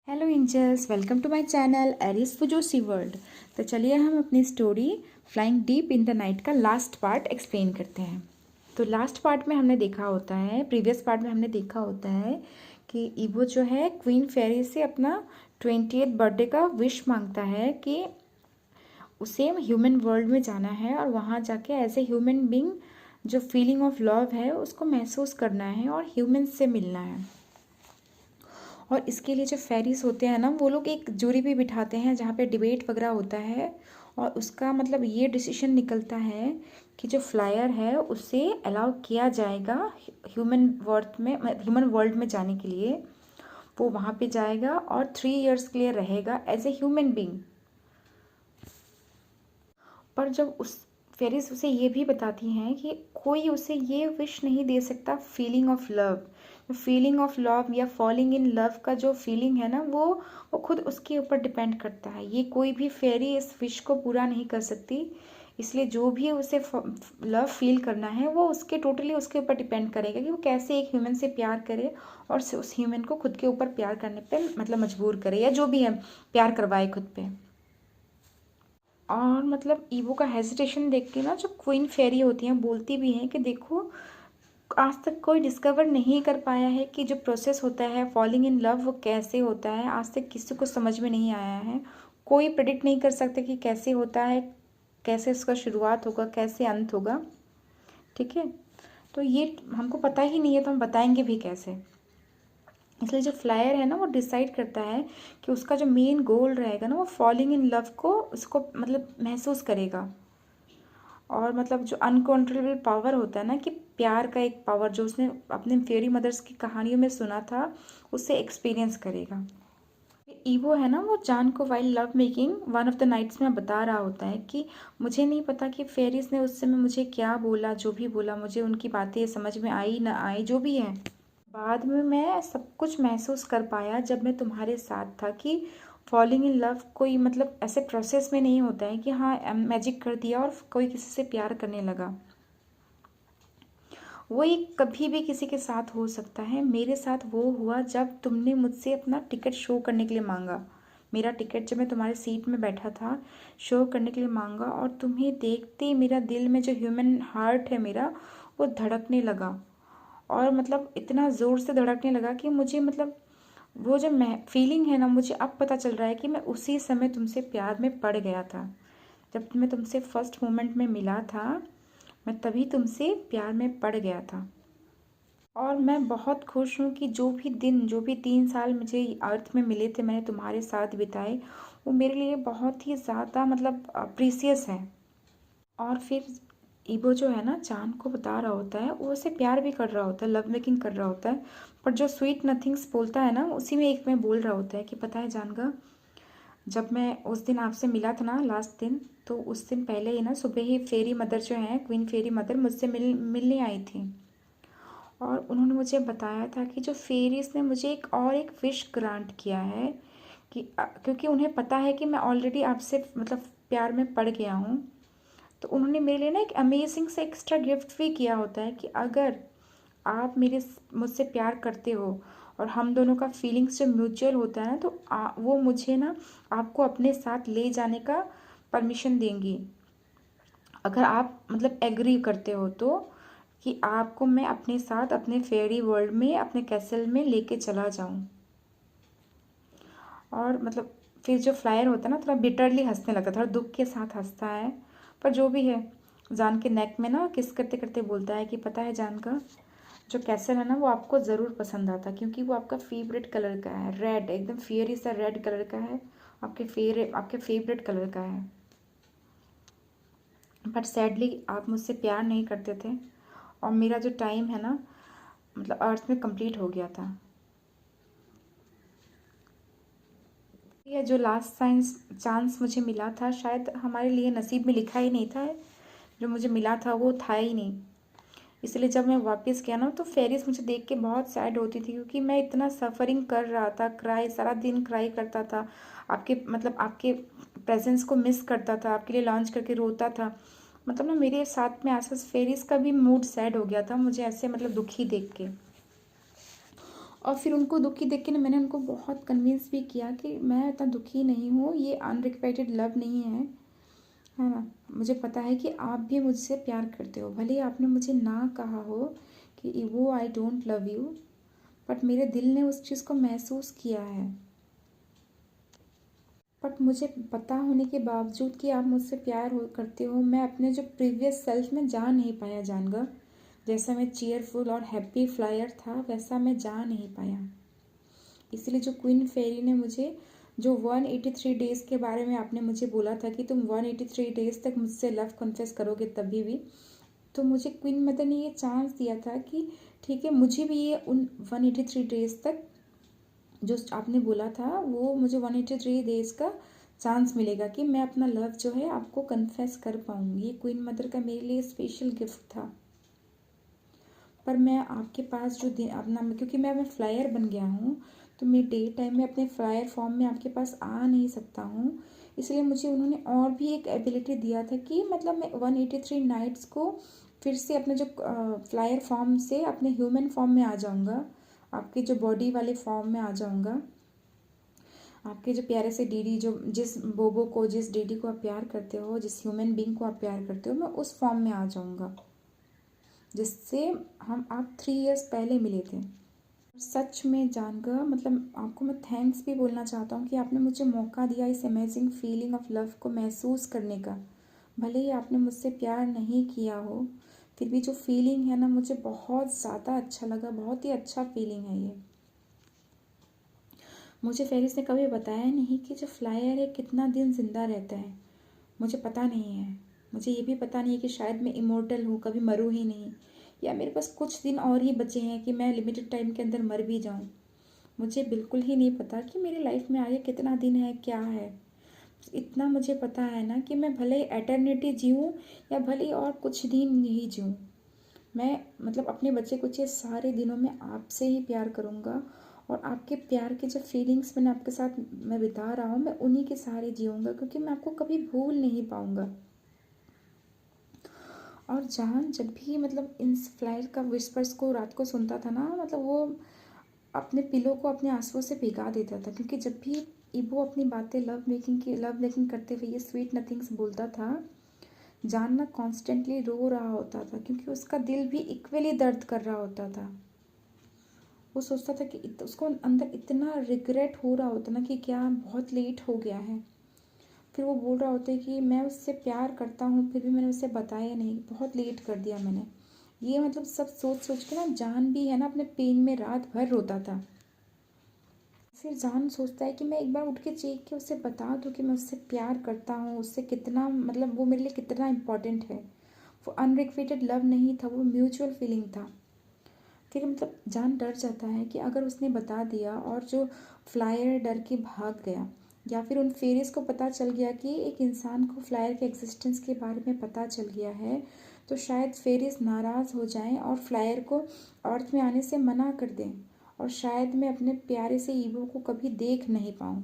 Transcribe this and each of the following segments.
Hello angels, welcome to my channel Aris Fujoshi world. तो चलिए हम अपनी story flying deep in the night का लास्ट पार्ट एक्सप्लेन करते हैं। तो लास्ट पार्ट में हमने देखा होता है, प्रीवियस पार्ट में हमने देखा होता है कि ईवो जो है क्वीन फेरी से अपना 20th बर्थडे का विश मांगता है कि उसे ह्यूमन वर्ल्ड में जाना है और वहाँ जाके एज ए ह्यूमन बींग जो फीलिंग ऑफ लव है उसको महसूस करना है और ह्यूमन से मिलना है। और इसके लिए जो फेरीज होते हैं ना, वो लोग एक जूरी भी बिठाते हैं जहाँ पे डिबेट वगैरह होता है और उसका मतलब ये डिसीजन निकलता है कि जो फ्लायर है उसे अलाउ किया जाएगा ह्यूमन वर्ल्ड में जाने के लिए। वो वहाँ पे जाएगा और 3 years के लिए रहेगा एज ए ह्यूमन बींग। पर जब उस फेरिस उसे ये भी बताती हैं कि कोई उसे ये विश नहीं दे सकता feeling of love. Feeling of love या फॉलिंग इन लव का जो फीलिंग है ना, वो खुद उसके ऊपर डिपेंड करता है। ये कोई भी फेरी इस विश को पूरा नहीं कर सकती। इसलिए जो भी उसे लव फील करना है वो उसके टोटली उसके ऊपर डिपेंड करेगा कि वो कैसे एक ह्यूमन से प्यार करे और उस ह्यूमन को खुद के ऊपर प्यार करने पे मतलब मजबूर करे या जो भी है प्यार करवाए खुद पे। और मतलब ईवो का हेजिटेशन देख के ना, जो क्वीन फेरी होती हैं बोलती भी हैं कि देखो, आज तक कोई डिस्कवर नहीं कर पाया है कि जो प्रोसेस होता है फॉलिंग इन लव वो कैसे होता है। आज तक किसी को समझ में नहीं आया है। कोई प्रेडिक्ट नहीं कर सकता कि कैसे होता है, कैसे उसका शुरुआत होगा, कैसे अंत होगा। ठीक है, तो ये हमको पता ही नहीं है तो हम बताएंगे भी कैसे। इसलिए जो फ्लायर है ना, वो डिसाइड करता है कि उसका जो मेन गोल रहेगा ना, वो फॉलिंग इन लव को उसको मतलब महसूस करेगा। और मतलब जो अनकंट्रोलेबल पावर होता है ना, कि प्यार का एक पावर जो उसने अपने फेरी मदर्स की कहानियों में सुना था, उससे एक्सपीरियंस करेगा। ईवो है ना, वो जान को while love making one of the nights में बता रहा होता है कि मुझे नहीं पता कि फेरिस ने उस समय मुझे क्या बोला, जो भी बोला मुझे उनकी बातें समझ में आई ना आई, जो भी है। बाद में मैं सब कुछ महसूस कर पाया जब मैं तुम्हारे साथ था कि फॉलिंग इन लव कोई मतलब ऐसे प्रोसेस में नहीं होता है कि हाँ मैजिक कर दिया और कोई किसी से प्यार करने लगा। वो एक कभी भी किसी के साथ हो सकता है। मेरे साथ वो हुआ जब तुमने मुझसे अपना टिकट शो करने के लिए मांगा। मेरा टिकट जब मैं तुम्हारे सीट में बैठा था शो करने के लिए मांगा, और तुम्हें देखते ही मेरा दिल में जो ह्यूमन हार्ट है मेरा, वो धड़कने लगा। और मतलब इतना ज़ोर से धड़कने लगा कि मुझे मतलब वो जो मैं फीलिंग है ना, मुझे अब पता चल रहा है कि मैं उसी समय तुमसे प्यार में पड़ गया था। जब मैं तुमसे फर्स्ट मोमेंट में मिला था, मैं तभी तुमसे प्यार में पड़ गया था। और मैं बहुत खुश हूँ कि जो भी 3 साल मुझे अर्थ में मिले थे, मैंने तुम्हारे साथ बिताए, वो मेरे लिए बहुत ही ज़्यादा मतलब प्रीसियस है। और फिर ईवो जो है ना, चांद को बता रहा होता है, वो उसे प्यार भी कर रहा होता है, लव मेकिंग कर रहा होता है। पर जो स्वीट नथिंग्स बोलता है ना, उसी में एक में बोल रहा होता है कि पता है जानगा, जब मैं उस दिन आपसे मिला था ना लास्ट दिन, तो उस दिन पहले ही ना सुबह ही फेरी मदर जो है, क्वीन फेरी मदर मुझसे मिलने आई थी। और उन्होंने मुझे बताया था कि जो फेरीज ने मुझे एक विश ग्रांट किया है कि क्योंकि उन्हें पता है कि मैं ऑलरेडी आपसे मतलब प्यार में पड़ गया हूँ। तो उन्होंने मेरे लिए ना एक अमेजिंग से एक्स्ट्रा गिफ्ट भी किया होता है कि अगर आप मुझसे प्यार करते हो और हम दोनों का फीलिंग्स जो म्यूचुअल होता है ना, तो वो मुझे ना आपको अपने साथ ले जाने का परमिशन देंगी। अगर आप मतलब एग्री करते हो तो, कि आपको मैं अपने साथ अपने फेरी वर्ल्ड में अपने कैसल में लेके चला जाऊं। और मतलब फिर जो फ्लायर होता है ना, थोड़ा बिटरली हंसने लगता है, थोड़ा दुख के साथ हंसता है। पर जो भी है, जान के नेक में ना किस करते करते बोलता है कि पता है जान का, जो कैसल है ना वो आपको ज़रूर पसंद आता, क्योंकि वो आपका फेवरेट कलर का है, रेड, एकदम फियरी सा रेड कलर का है। आपके फेवरेट कलर का है। बट सैडली आप मुझसे प्यार नहीं करते थे और मेरा जो टाइम है ना मतलब अर्थ में कंप्लीट हो गया था। ये जो लास्ट साइंस चांस मुझे मिला था, शायद हमारे लिए नसीब में लिखा ही नहीं था। जो मुझे मिला था वो था ही नहीं। इसलिए जब मैं वापस गया ना, तो फेरिस मुझे देख के बहुत सैड होती थी, क्योंकि मैं इतना सफ़रिंग कर रहा था, क्राई सारा दिन क्राई करता था, आपके प्रेजेंस को मिस करता था, आपके लिए लॉन्च करके रोता था। मतलब ना मेरे साथ में आसपास फेरिस का भी मूड सैड हो गया था मुझे ऐसे मतलब दुखी देख के। और फिर उनको दुखी देख के ना मैंने उनको बहुत कन्विंस भी किया कि मैं इतना दुखी नहीं हूँ, ये अनरिक्वाइटेड लव नहीं है ना। मुझे पता है कि आप भी मुझसे प्यार करते हो, भले ही आपने मुझे ना कहा हो कि वो I don't love you, but मेरे दिल ने उस चीज़ को महसूस किया है। बट मुझे पता होने के बावजूद कि आप मुझसे प्यार हो करते हो, मैं अपने जो प्रीवियस सेल्फ में जा नहीं पाया जानगा। जैसा मैं चीयरफुल और हैप्पी फ्लायर था वैसा मैं जा नहीं पाया। इसलिए जो क्वीन फेरी ने मुझे जो 183 डेज़ के बारे में आपने मुझे बोला था कि तुम 183 डेज़ तक मुझसे लव कन्फेस करोगे तभी भी, तो मुझे क्वीन मदर ने ये चांस दिया था कि ठीक है, मुझे भी ये उन 183 डेज़ तक जो आपने बोला था वो मुझे 183 डेज़ का चांस मिलेगा कि मैं अपना लव जो है आपको कन्फेस कर पाऊँगी। ये क्वीन मदर का मेरे लिए स्पेशल गिफ्ट था। पर मैं आपके पास जो अपना, क्योंकि मैं फ्लायर बन गया हूँ, तो मैं डे टाइम में अपने फ्लायर फॉर्म में आपके पास आ नहीं सकता हूँ। इसलिए मुझे उन्होंने और भी एक एबिलिटी दिया था कि मतलब मैं 183 नाइट्स को फिर से अपने जो फ्लायर फॉर्म से अपने ह्यूमन फॉर्म में आ जाऊँगा, आपके जो बॉडी वाले फॉर्म में आ जाऊँगा। आपके जो प्यारे से डीडी, जो जिस बोबो को, जिस डीडी को आप प्यार करते हो, जिस ह्यूमन बींग को आप प्यार करते हो, मैं उस फॉर्म में आ जाऊँगा जिससे आप 3 इयर्स पहले मिले थे। सच में जानकर मतलब आपको मैं थैंक्स भी बोलना चाहता हूँ कि आपने मुझे मौका दिया इस अमेजिंग फीलिंग ऑफ लव को महसूस करने का। भले ही आपने मुझसे प्यार नहीं किया हो, फिर भी जो फीलिंग है ना, मुझे बहुत ज़्यादा अच्छा लगा। बहुत ही अच्छा फीलिंग है ये। मुझे फेरिस ने कभी बताया नहीं कि जो फ्लायर है कितना दिन ज़िंदा रहता है। मुझे पता नहीं है। मुझे ये भी पता नहीं है कि शायद मैं इमोर्टल हूँ, कभी मरूँ ही नहीं, या मेरे पास कुछ दिन और ही बचे हैं कि मैं लिमिटेड टाइम के अंदर मर भी जाऊँ। मुझे बिल्कुल ही नहीं पता कि मेरी लाइफ में आगे कितना दिन है, क्या है। इतना मुझे पता है ना कि मैं भले ही एटर्निटी जीऊँ या भले ही और कुछ दिन ही जीऊँ, मैं मतलब अपने बच्चे कुछ सारे दिनों में आपसे ही प्यार करूँगा। और आपके प्यार के जो फीलिंग्स मैंने आपके साथ मैं बिता रहा हूँ, मैं उन्हीं के सहारे जीऊँगा, क्योंकि मैं आपको कभी भूल नहीं पाऊँगा। और जान जब भी मतलब इन फ्लायर का विस्पर्स को रात को सुनता था ना, मतलब वो अपने पिलो को अपने आंसुओं से भिगा देता था। क्योंकि जब भी इबो अपनी बातें लव मेकिंग करते हुए ये स्वीट नथिंग्स बोलता था, जान ना कॉन्स्टेंटली रो रहा होता था, क्योंकि उसका दिल भी इक्वली दर्द कर रहा होता था। वो सोचता था कि उसको अंदर इतना रिग्रेट हो रहा होता ना कि क्या बहुत लेट हो गया है। फिर वो बोल रहा होता है कि मैं उससे प्यार करता हूँ, फिर भी मैंने उससे बताया नहीं, बहुत लेट कर दिया मैंने। ये मतलब सब सोच सोच के ना जान भी है ना अपने पेन में रात भर रोता था। फिर जान सोचता है कि मैं एक बार उठ के चीख के उससे बता दूँ कि मैं उससे प्यार करता हूँ, उससे कितना मतलब वो मेरे लिए कितना इम्पोर्टेंट है। वो अनरिक्वेटेड लव नहीं था, वो म्यूचुअल फीलिंग था। फिर मतलब जान डर जाता है कि अगर उसने बता दिया और जो फ्लायर डर के भाग गया, या फिर उन फेरिस को पता चल गया कि एक इंसान को फ्लायर के एग्जिस्टेंस के बारे में पता चल गया है, तो शायद फेरिस नाराज़ हो जाएं और फ्लायर को अर्थ में आने से मना कर दें, और शायद मैं अपने प्यारे से ईवो को कभी देख नहीं पाऊँ।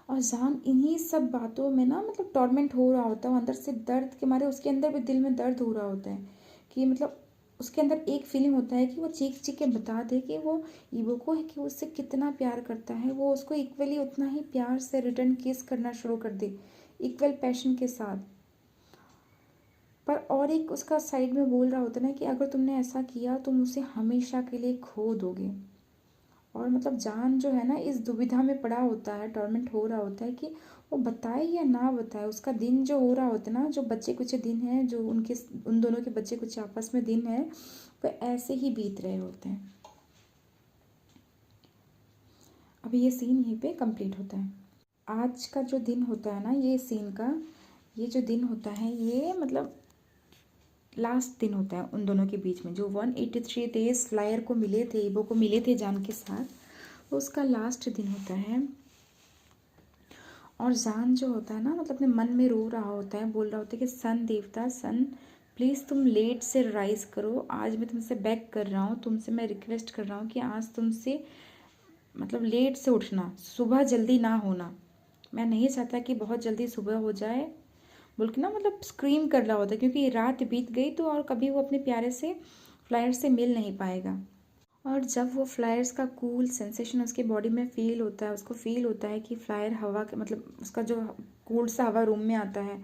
और जान इन्हीं सब बातों में ना मतलब टॉर्मेंट हो रहा होता है, अंदर से दर्द के मारे उसके अंदर भी दिल में दर्द हो रहा होता है कि मतलब उसके अंदर एक फीलिंग होता है कि वो चीख चीख के बता दे कि वो ईवो को है कि उससे कितना प्यार करता है, वो उसको इक्वली उतना ही प्यार से रिटर्न किस करना शुरू कर दे, इक्वल पैशन के साथ। पर और एक उसका साइड में बोल रहा होता है ना कि अगर तुमने ऐसा किया तुम उसे हमेशा के लिए खो दोगे। और मतलब जान जो है ना इस दुविधा में पड़ा होता है, टॉर्मेंट हो रहा होता है कि वो बताए या ना बताए। उसका दिन जो हो रहा होता है ना, जो बच्चे कुछ दिन हैं, जो उनके उन दोनों के बच्चे कुछ आपस में दिन है, वो ऐसे ही बीत रहे होते हैं। अभी ये सीन यहीं पे कंप्लीट होता है। आज का जो दिन होता है ना, ये सीन का ये जो दिन होता है, ये मतलब लास्ट दिन होता है उन दोनों के बीच में। जो 183 डेज फ्लायर को मिले थे, ईबो को मिले थे जान के साथ, वो उसका लास्ट दिन होता है। और जान जो होता है ना मतलब अपने मन में रो रहा होता है, बोल रहा होता है कि सन देवता, सन प्लीज़ तुम लेट से राइज करो। आज मैं तुमसे बेग कर रहा हूँ, तुमसे मैं रिक्वेस्ट कर रहा हूँ कि आज तुमसे मतलब लेट से उठना, सुबह जल्दी ना होना। मैं नहीं चाहता कि बहुत जल्दी सुबह हो जाए, बोल के ना मतलब स्क्रीम कर रहा होता है, क्योंकि रात बीत गई तो और कभी वो अपने प्यारे से फ्लायर से मिल नहीं पाएगा। और जब वो फ्लायर्स का कूल सेंसेशन उसके बॉडी में फील होता है, उसको फील होता है कि फ्लायर हवा के मतलब उसका जो कूल सा हवा रूम में आता है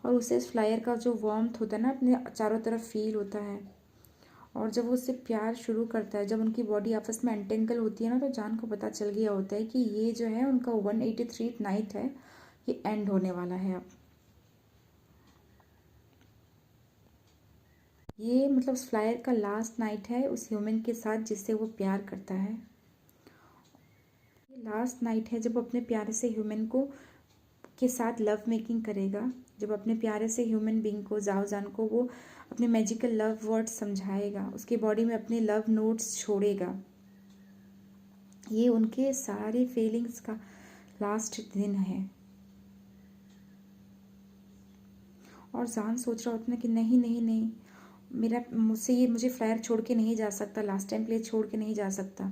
और उसे इस फ्लायर का जो वार्मथ होता है ना अपने चारों तरफ फील होता है। और जब वो उससे प्यार शुरू करता है, जब उनकी बॉडी आपस में एंटेंगल होती है ना, तो जान को पता चल गया होता है कि ये जो है उनका 183 नाइट है, ये एंड होने वाला है अब। ये मतलब उस फ्लायर का लास्ट नाइट है उस ह्यूमन के साथ जिससे वो प्यार करता है। ये लास्ट नाइट है जब वो अपने प्यारे से ह्यूमन को के साथ लव मेकिंग करेगा, जब अपने प्यारे से ह्यूमन बीइंग को जाओ जान को वो अपने मैजिकल लव वर्ड्स समझाएगा, उसके बॉडी में अपने लव नोट्स छोड़ेगा। ये उनके सारे फीलिंग्स का लास्ट दिन है। और जान सोच रहा होता ना कि नहीं नहीं नहीं, मेरा मुझसे ये मुझे फ्लायर छोड़ के नहीं जा सकता, लास्ट टाइम के लिए छोड़ के नहीं जा सकता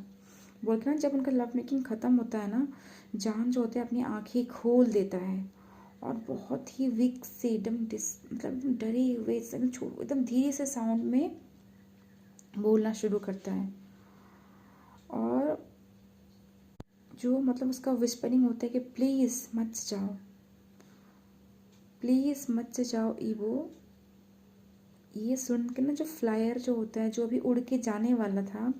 बोल के ना। जब उनका लव मेकिंग ख़त्म होता है ना, जान जो होता है अपनी आंखें खोल देता है और बहुत ही वीक से एकदम मतलब डरे हुए एकदम धीरे से साउंड में बोलना शुरू करता है। और जो मतलब उसका विस्परिंग होता है कि प्लीज़ मत जाओ, प्लीज़ मत जाओ ईवो। ये सुन के ना जो फ्लायर जो होता है जो अभी उड़ के जाने वाला था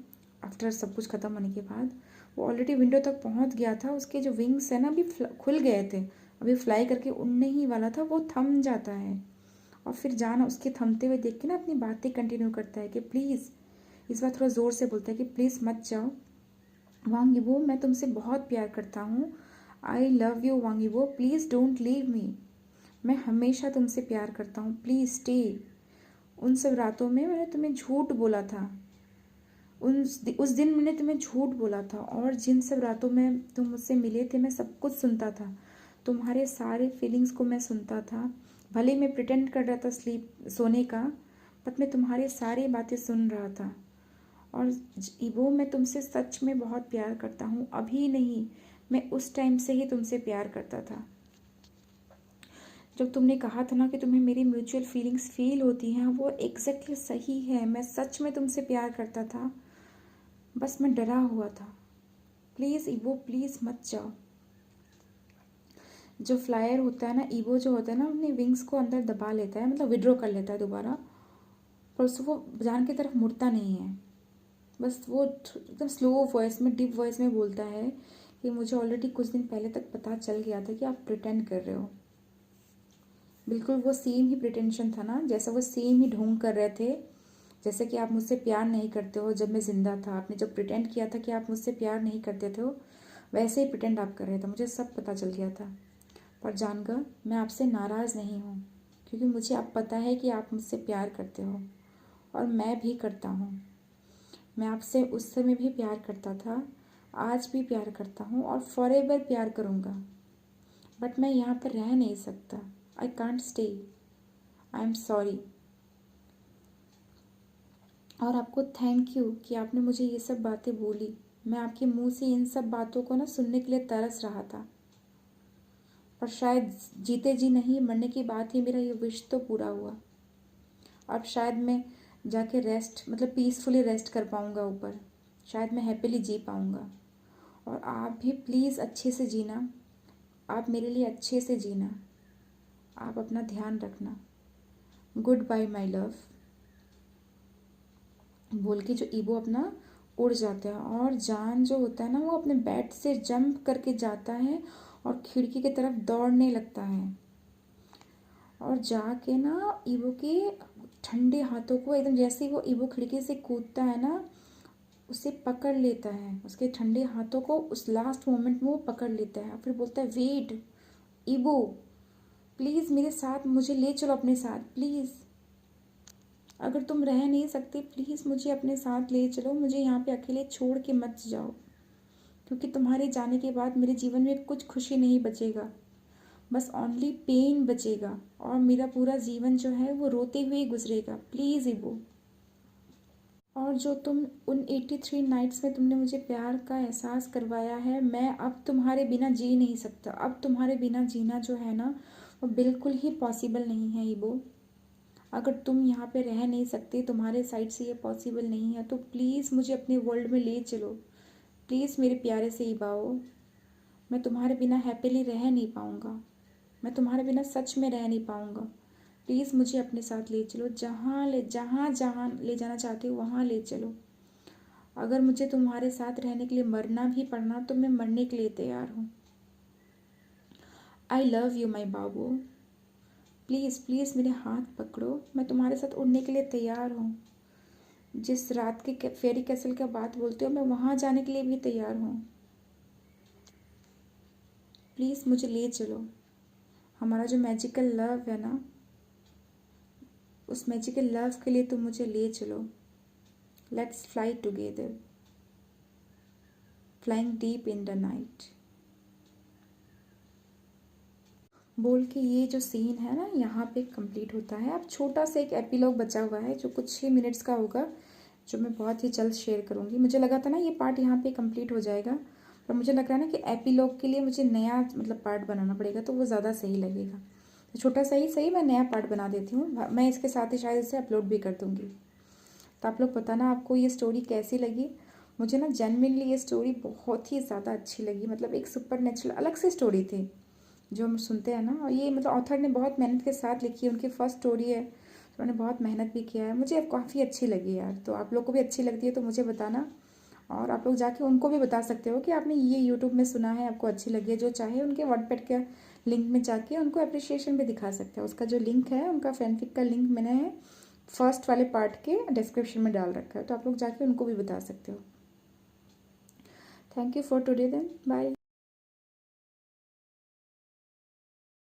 आफ्टर सब कुछ ख़त्म होने के बाद, वो ऑलरेडी विंडो तक पहुंच गया था, उसके जो विंग्स है ना अभी खुल गए थे, अभी फ्लाई करके उड़ने ही वाला था, वो थम जाता है। और फिर जान उसके थमते हुए देख के ना अपनी बातें कंटिन्यू करता है कि प्लीज़, इस बार थोड़ा ज़ोर से बोलता है कि प्लीज़ मत जाओ वांग यीबो, मैं तुमसे बहुत प्यार करता हूँ, I love you Wang Yibo, please don't leave me, मैं हमेशा तुमसे प्यार करता हूँ, प्लीज़ स्टे। उन सब रातों में मैंने तुम्हें झूठ बोला था, उस दिन मैंने तुम्हें झूठ बोला था, और जिन सब रातों में तुम मुझसे मिले थे मैं सब कुछ सुनता था, तुम्हारे सारे फीलिंग्स को मैं सुनता था, भले मैं प्रिटेंड कर रहा था सोने का, बट मैं तुम्हारी सारी बातें सुन रहा था। और वो मैं तुमसे सच में बहुत प्यार करता हूँ, अभी नहीं, मैं उस टाइम से ही तुमसे प्यार करता था जब तुमने कहा था ना कि तुम्हें मेरी म्यूचुअल फीलिंग्स फील होती हैं, वो एग्जैक्टली सही है, मैं सच में तुमसे प्यार करता था, बस मैं डरा हुआ था। प्लीज़ ईवो, प्लीज़ मत जाओ। जो फ्लायर होता है ना, ईवो जो होता है ना, अपने विंग्स को अंदर दबा लेता है, मतलब विड्रॉ कर लेता है दोबारा, पर उसको वो जान की तरफ मुड़ता नहीं है, बस वो एकदम स्लो वॉइस में, डीप वॉइस में बोलता है कि मुझे ऑलरेडी कुछ दिन पहले तक पता चल गया था कि आप प्रिटेंड कर रहे हो। बिल्कुल वो सेम ही प्रिटेंशन था ना, जैसा वो सेम ही ढोंग कर रहे थे, जैसे कि आप मुझसे प्यार नहीं करते हो जब मैं ज़िंदा था, आपने जब प्रिटेंड किया था कि आप मुझसे प्यार नहीं करते थे, वैसे ही प्रिटेंड आप कर रहे थे, मुझे सब पता चल गया था। पर जानकर मैं आपसे नाराज़ नहीं हूँ, क्योंकि मुझे अब पता है कि आप मुझसे प्यार करते हो, और मैं भी करता हूँ। मैं आपसे उस समय भी प्यार करता था, आज भी प्यार करता हूँ, और फॉरएवर प्यार करूँगा, बट मैं यहाँ पर रह नहीं सकता, I can't stay, I am sorry. और आपको थैंक यू कि आपने मुझे ये सब बातें बोली, मैं आपके मुंह से इन सब बातों को ना सुनने के लिए तरस रहा था, पर शायद जीते जी नहीं, मरने की बात ही मेरा ये विश तो पूरा हुआ। अब शायद मैं जाके रेस्ट मतलब पीसफुली रेस्ट कर पाऊँगा ऊपर, शायद मैं हैप्पीली जी पाऊँगा। और आप भी प्लीज़ अच्छे से जीना, आप मेरे लिए अच्छे से जीना, आप अपना ध्यान रखना, गुड बाय माई लव बोल के जो ईवो अपना उड़ जाता है। और जान जो होता है ना, वो अपने बेड से जंप करके जाता है और खिड़की की तरफ दौड़ने लगता है, और जाके ना ईवो के ठंडे हाथों को एकदम, जैसे ही वो ईवो खिड़की से कूदता है ना, उसे पकड़ लेता है, उसके ठंडे हाथों को उस लास्ट मोमेंट में वो पकड़ लेता है, फिर बोलता है वेट ईवो, प्लीज़ मेरे साथ, मुझे ले चलो अपने साथ प्लीज़, अगर तुम रह नहीं सकते प्लीज़ मुझे अपने साथ ले चलो, मुझे यहाँ पे अकेले छोड़ के मत जाओ, क्योंकि तुम्हारे जाने के बाद मेरे जीवन में कुछ खुशी नहीं बचेगा, बस ओनली पेन बचेगा, और मेरा पूरा जीवन जो है वो रोते हुए गुजरेगा, प्लीज़ ईवो। और जो तुम उन 83 नाइट्स में तुमने मुझे प्यार का एहसास करवाया है, मैं अब तुम्हारे बिना जी नहीं सकता, अब तुम्हारे बिना जीना जो है ना, वो बिल्कुल ही पॉसिबल नहीं है ईवो। अगर तुम यहाँ पे रह नहीं सकते, तुम्हारे साइड से ये पॉसिबल नहीं है, तो प्लीज़ मुझे अपने वर्ल्ड में ले चलो। प्लीज़ मेरे प्यारे से इबाओ, मैं तुम्हारे बिना हैप्पीली रह नहीं पाऊँगा, मैं तुम्हारे बिना सच में रह नहीं पाऊँगा। प्लीज़ मुझे अपने साथ ले चलो, जहाँ जहाँ ले जाना चाहते हो वहाँ ले चलो। अगर मुझे तुम्हारे साथ रहने के लिए मरना भी पड़ना तो मैं मरने के लिए तैयार हूँ। I love you my Babu. Please please मेरे हाथ पकड़ो, मैं तुम्हारे साथ उड़ने के लिए तैयार हूँ। जिस रात के फेरी कैसल का बात बोलते हो, मैं वहाँ जाने के लिए भी तैयार हूँ। प्लीज़ मुझे ले चलो। हमारा जो मैजिकल लव है ना, उस मैजिकल लव के लिए तुम मुझे ले चलो। Let's fly together, flying deep in the night. बोल के ये जो सीन है ना यहाँ पे कंप्लीट होता है। अब छोटा सा एक एपिलॉग बचा हुआ है जो कुछ 6 मिनट्स का होगा, जो मैं बहुत ही जल्द शेयर करूँगी। मुझे लगा था ना ये पार्ट यहाँ पे कंप्लीट हो जाएगा, पर मुझे लग रहा है ना कि एपिलॉग के लिए मुझे नया मतलब पार्ट बनाना पड़ेगा, तो वो ज़्यादा सही लगेगा। तो छोटा सा ही सही मैं नया पार्ट बना देती हूँ। मैं इसके साथ ही शायद इसे अपलोड भी कर दूँगी। तो आप लोग बताना आपको ये स्टोरी कैसी लगी। मुझे ना जेन्युइनली ये स्टोरी बहुत ही ज़्यादा अच्छी लगी। मतलब एक सुपर नेचुरल अलग सी स्टोरी थी जो हम सुनते हैं ना, और ये मतलब ऑथर ने बहुत मेहनत के साथ लिखी है। उनकी फर्स्ट स्टोरी है, तो उन्होंने बहुत मेहनत भी किया है। मुझे काफ़ी अच्छी लगी यार। तो आप लोग को भी अच्छी लगती है तो मुझे बताना, और आप लोग जाके उनको भी बता सकते हो कि आपने ये यूट्यूब में सुना है, आपको अच्छी लगी है। जो चाहे उनके वर्डपैड के लिंक में जाके उनको अप्रिशिएशन भी दिखा सकते हो। उसका जो लिंक है, उनका फैनफिक का लिंक मैंने फर्स्ट वाले पार्ट के डिस्क्रिप्शन में डाल रखा है, तो आप लोग जाके उनको भी बता सकते हो। Thank you for today then, bye.